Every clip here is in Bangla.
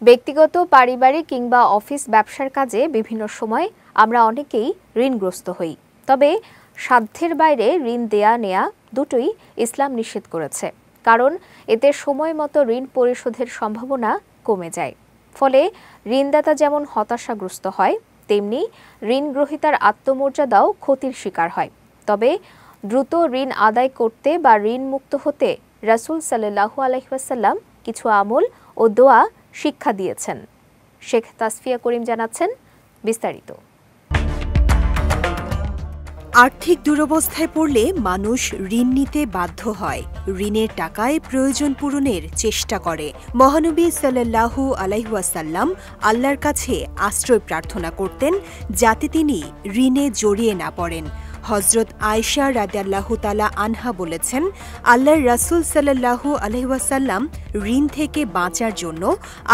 ব্যক্তিগত, পারিবারিক কিংবা অফিস ব্যবসার কাজে বিভিন্ন সময় আমরা অনেকেই ঋণগ্রস্ত হই। তবে সাধ্যের বাইরে ঋণ দেয়া নেয়া দুটোই ইসলাম নিষেধ করেছে, কারণ এতে সময় মতো ঋণ পরিশোধের সম্ভাবনা কমে যায়। ফলে ঋণদাতা যেমন হতাশাগ্রস্ত হয়, তেমনি ঋণগ্রহীতার আত্মমর্যাদাও ক্ষতির শিকার হয়। তবে দ্রুত ঋণ আদায় করতে বা ঋণ মুক্ত হতে রাসূল সাল্লাল্লাহু আলাইহি ওয়াসাল্লাম কিছু আমল ও দোয়া শিক্ষা দিয়েছেন। শেখ তাসফিয়া করিম জানাচ্ছেন বিস্তারিত। আর্থিক দুরবস্থায় পড়লে মানুষ ঋণ নিতে বাধ্য হয়, ঋণের টাকায় প্রয়োজন পূরণের চেষ্টা করে। মহানবী সাল্লাল্লাহু আলাইহি ওয়াসাল্লাম আল্লাহর কাছে আশ্রয় প্রার্থনা করতেন যাতে তিনি ঋণে জড়িয়ে না পড়েন। হযরত আয়েশা রাদিয়াল্লাহু তাআলা আনহা বলেছেন, আল্লাহর রাসূল সাল্লাল্লাহু আলাইহি ওয়াসাল্লাম ঋণ থেকে বাঁচার জন্য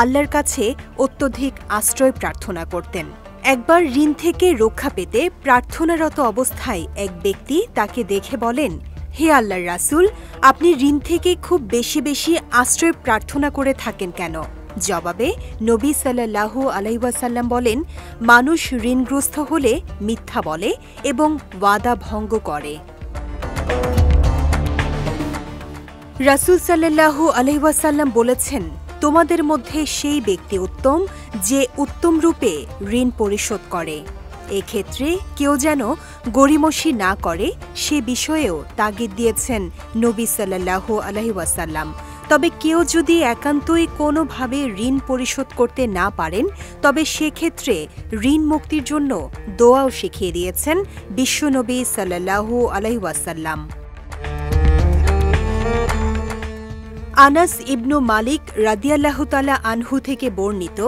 আল্লাহর কাছে অত্যধিক আশ্রয় প্রার্থনা করতেন। একবার ঋণ থেকে রক্ষা পেতে প্রার্থনারত অবস্থায় এক ব্যক্তি তাকে দেখে বলেন, হে আল্লাহর রাসূল, আপনি ঋণ থেকে খুব বেশি বেশি আশ্রয় প্রার্থনা করে থাকেন কেন? জবাবে নবী সাল্লাল্লাহু আলাইহি ওয়াসাল্লাম বলেন, মানুষ ঋণগ্রস্ত হলে মিথ্যা বলে এবং ওয়াদা ভঙ্গ করে। রাসূল সাল্লাল্লাহু আলাইহি ওয়াসাল্লাম বলেছেন, তোমাদের মধ্যে সেই ব্যক্তি উত্তম যে উত্তম রূপে ঋণ পরিশোধ করে। এক্ষেত্রে কেউ যেন গড়িমসি না করে সে বিষয়েও তাগিদ দিয়েছেন নবী সাল্লাল্লাহু আলাইহি ওয়াসাল্লাম। তবে কেউ যদি একান্তই কোনোভাবে ঋণ পরিশোধ করতে না পারেন, তবে সেক্ষেত্রে ঋণ মুক্তির জন্য দোয়াও শিখিয়ে দিয়েছেন বিশ্বনবী সাল্লাল্লাহু আলাইহি ওয়াসাল্লাম। আনাস ইবনু মালিক রাদিয়াল্লাহু তাআলা আনহু থেকে বর্ণিত,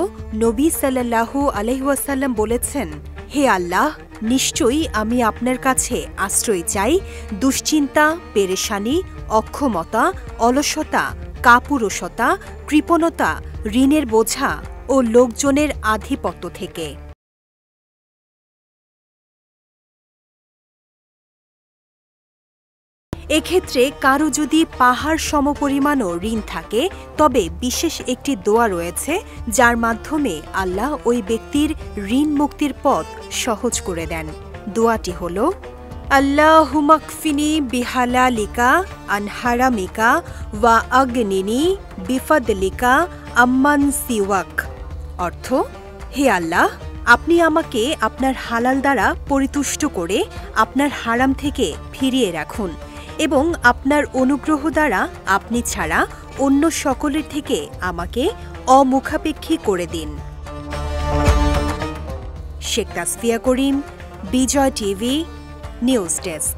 নবী সাল্লাল্লাহু আলাইহি ওয়াসাল্লাম বলেছেন, হে আল্লাহ, নিশ্চয়ই আমি আপনার কাছে আশ্রয় চাই দুশ্চিন্তা, পেরেশানি, অক্ষমতা, অলসতা, কাপুরুষতা, কৃপণতা, ঋণের বোঝা ও লোকজনের আধিপত্য থেকে। এক্ষেত্রে কারো যদি পাহাড় সমপরিমাণও ঋণ থাকে, তবে বিশেষ একটি দোয়া রয়েছে যার মাধ্যমে আল্লাহ ওই ব্যক্তির ঋণ মুক্তির পথ সহজ করে দেন। দোয়াটি হল, আল্লাহুম্মা কফিনি বিহালালিকা আন হারামিকা ওয়া আগনিনি বিফাদলিকা আম্মান সিওয়াক। অর্থ, হে আল্লাহ, আপনি আমাকে আপনার হালাল দ্বারা পরিতুষ্ট করে আপনার হারাম থেকে ফিরিয়ে রাখুন এবং আপনার অনুগ্রহ দ্বারা আপনি ছাড়া অন্য সকলের থেকে আমাকে অমুখাপেক্ষী করে দিন। শেখ তাসফিয়া করিম, বিজয় টিভি, নিউজ ডেস্ক।